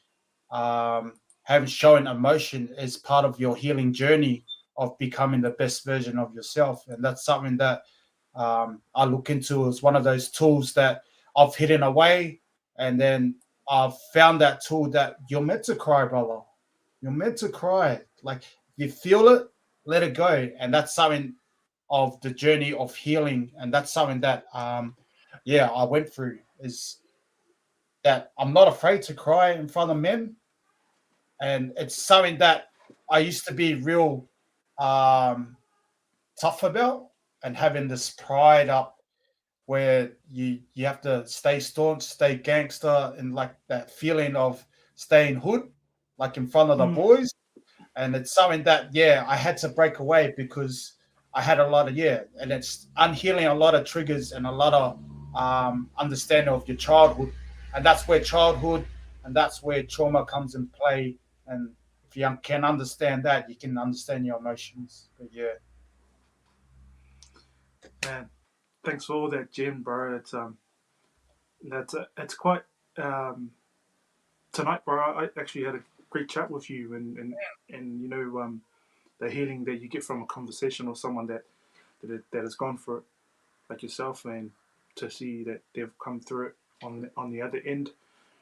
having showing emotion is part of your healing journey of becoming the best version of yourself. And that's something that I look into as one of those tools that I've hidden away. And then I've found that tool that you're meant to cry, brother. You're meant to cry. Like, you feel it, let it go. And that's something of the journey of healing. And that's something that, yeah, I went through, is that I'm not afraid to cry in front of men. And it's something that I used to be real um, tough about, and having this pride up where you have to stay staunch, stay gangster, and like that feeling of staying hood, like in front of the Mm. boys. And it's something that, yeah, I had to break away, because I had a lot of, yeah, and it's unhealing a lot of triggers and a lot of understanding of your childhood. And that's where childhood and that's where trauma comes in play. And if you can understand that, you can understand your emotions. But yeah. Man, thanks for all that, Jim, bro. It's quite um, tonight, bro. I actually had a great chat with you, and the healing that you get from a conversation with someone that has gone through it, like yourself, and to see that they've come through it on the other end,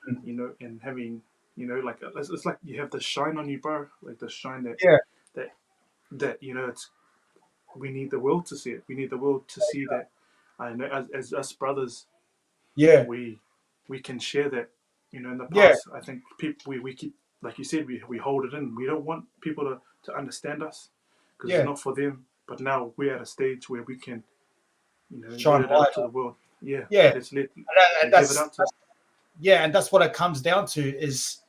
and having, like it's like you have the shine on you, bro. Like the shine Yeah. that it's we need the world to see it. We need the world to see that. I know as us brothers, Yeah. we we can share that. In the Yeah. past, I think people we keep, like you said, we hold it in. We don't want people to understand us because it's Yeah. not for them. But now we're at a stage where we can, let Shine it light out to on. the world. Yeah, Yeah. And let's give it out to. yeah, and that's what it comes down to, is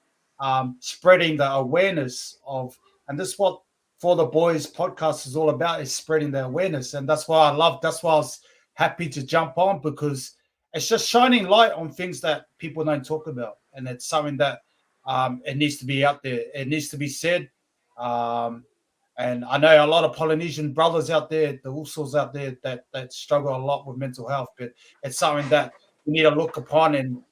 spreading the awareness of, and this is what For the Boys podcast is all about, is spreading the awareness. And that's why I was happy to jump on, because it's just shining light on things that people don't talk about. And it's something that it needs to be out there. It needs to be said. Um, and I know a lot of Polynesian brothers out there, the Usos out there, that struggle a lot with mental health, but it's something that we need to look upon. And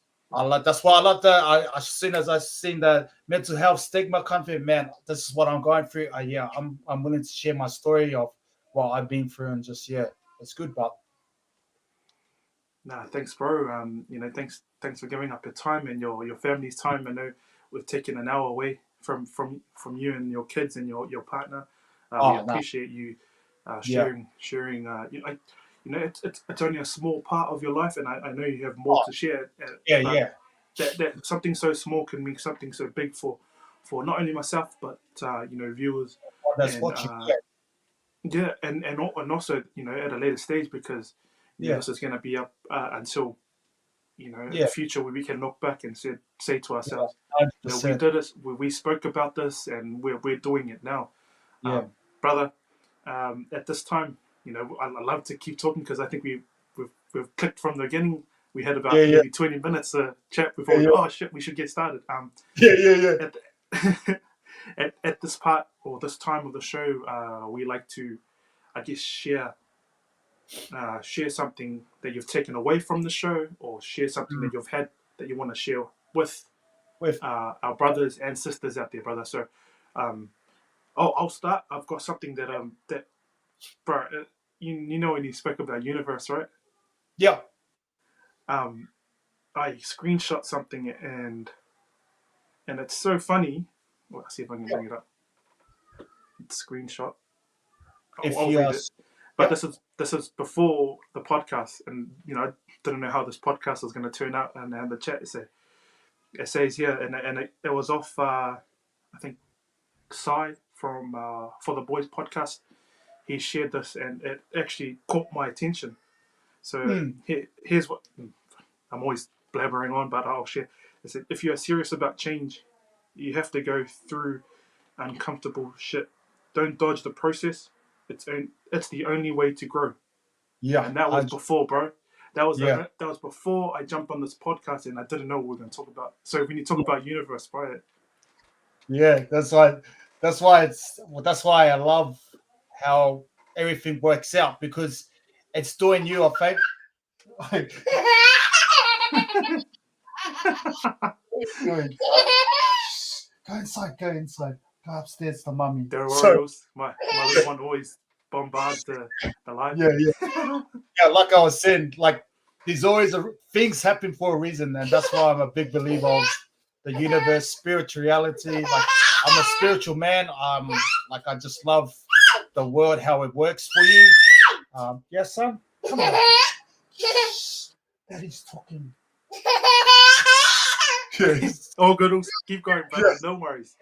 that's why I like the. As soon as I seen the mental health stigma come through, man, this is what I'm going through. Yeah, I'm willing to share my story of what I've been through, and just, yeah, it's good, but Nah, thanks, bro. Thanks for giving up your time and your family's time. I know we've taken an hour away from you and your kids and your partner. We oh no, appreciate you yeah, sharing. It's only a small part of your life, and I know you have more oh to share. yeah, But yeah, that something so small can mean something so big for not only myself but viewers that's and watching, yeah, yeah, and also at a later stage, because yeah, this is going to be up until the yeah, future, where we can look back and say to yeah, ourselves, hundred we percent, did this, we spoke about this, and we're doing it now, yeah, brother. At this time, I love to keep talking because I think we've clicked from the beginning. We had yeah, about yeah, maybe 20 minutes chat before yeah, we yeah, go, oh shit, we should get started. yeah, yeah, yeah, At the, at this part or this time of the show, we like to, I guess, share something that you've taken away from the show, or share something mm, that you've had that you want to share with with, our brothers and sisters out there, brother. So, um, I'll start. I've got something that bro, you know when you spoke about universe, right? yeah, Um, I screenshot something, and it's so funny. Well, let's see if I can yeah. bring it up. Screenshot. If I'll you read it. But yeah, this is before the podcast, and I didn't know how this podcast was going to turn out. And the chat it says here, and it was off. I think Sai from For the Boys podcast. He shared this, and it actually caught my attention. So mm, here's what I'm always blabbering on, but I'll share. It said, if you are serious about change, you have to go through uncomfortable shit. Don't dodge the process. It's the only way to grow. yeah, And that was before, bro. yeah, That was before I jumped on this podcast, and I didn't know what we were going to talk about. So when you talk yeah, about universe, bro, Yeah, that's why I love how everything works out because it's doing you a favor. Good. Go inside, go upstairs to mummy. Don't So worry, my little one always bombards the live. yeah, yeah, like I was saying, like there's always things happen for a reason, and that's why I'm a big believer of the universe, spirituality. Like I'm a spiritual man. Like I just love the world, how it works for you. Yes, son, come on. Daddy's talking. Yes. All good. Keep going, brother. Yes. No worries.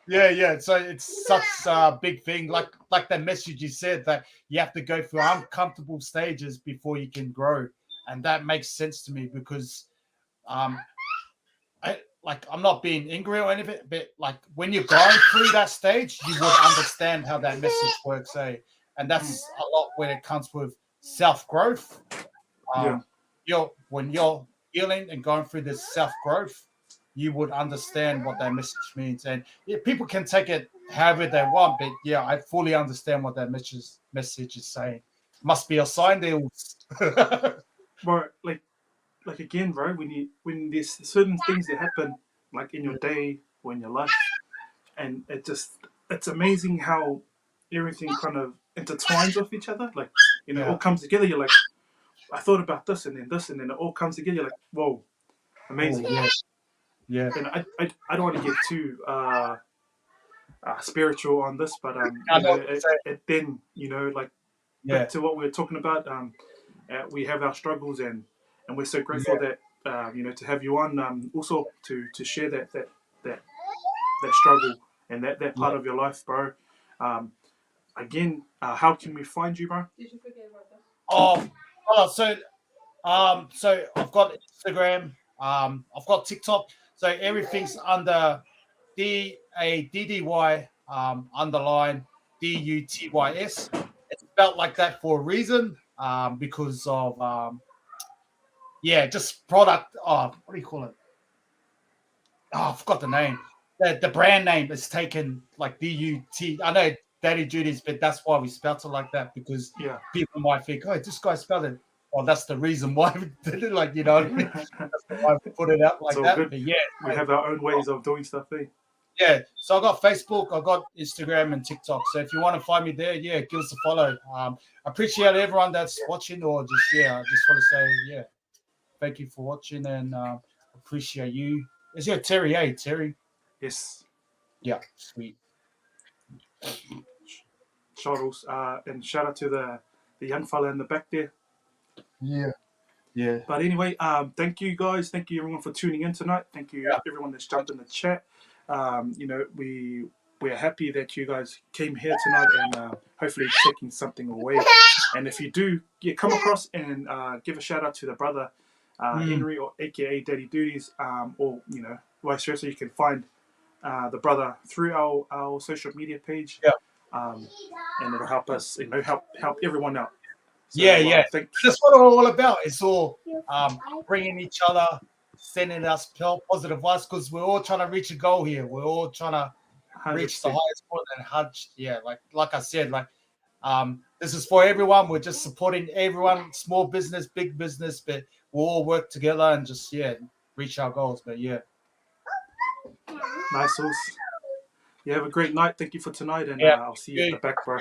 Yeah. So it's such a big thing. Like that message you said that you have to go through uncomfortable stages before you can grow, and that makes sense to me because um, I'm not being angry or anything, but like when you're going through that stage, you would understand how that message works, and that's a lot when it comes with self growth. Yeah. When you're healing and going through this self growth, you would understand what that message means. And yeah, people can take it however they want, but yeah, I fully understand what that message is saying. Must be a sign there. Bro, like again, bro, when there's certain things that happen like in your day or in your life, and it's amazing how everything kind of intertwines with each other. Like, it all comes together. You're like, I thought about this and then this and then it all comes together. You're like, whoa, amazing. Oh, yeah. And I don't want to get too spiritual on this, but it then like back to what we were talking about. We have our struggles and we're so grateful that to have you on. Also to share that struggle and that part of your life, bro. Again, how can we find you, bro? Did you forget about that? So I've got Instagram, I've got TikTok. So everything's under DADDY underline DUTYS. It's spelled like that for a reason, because of just product. What do you call it? I forgot the name. The brand name is taken like DUT. I know Daddy Duties, but that's why we spelled it like that because people might think, oh, this guy spelled it. Well, that's the reason why we did it. Like, that's why we put it out like that. Good. But yeah, we have our own ways of doing stuff, eh? Yeah. So I got Facebook, I got Instagram and TikTok. So if you want to find me there, give us a follow. I appreciate everyone that's watching, or I just want to say, thank you for watching and appreciate you. Is it Terry? Hey, Terry. Yes. Yeah, sweet. Charles, and shout out to the young fella in the back there. Yeah. But anyway, thank you guys. Thank you everyone for tuning in tonight. Thank you everyone that's jumped in the chat. We're happy that you guys came here tonight and hopefully taking something away. And if you do, come across and give a shout out to the brother Henry, or aka Daddy Duties, or vice versa. You can find the brother through our social media page. And it'll help us, help everyone out. So, that's what we're all about. It's all bringing each other, sending us positive vibes because we're all trying to reach a goal here. We're all trying to 100%. Reach the highest point and Hajj. Yeah, like I said, this is for everyone. We're just supporting everyone, small business, big business, but we'll all work together and just reach our goals. But nice sauce. You have a great night. Thank you for tonight, and I'll see you at the back, bro.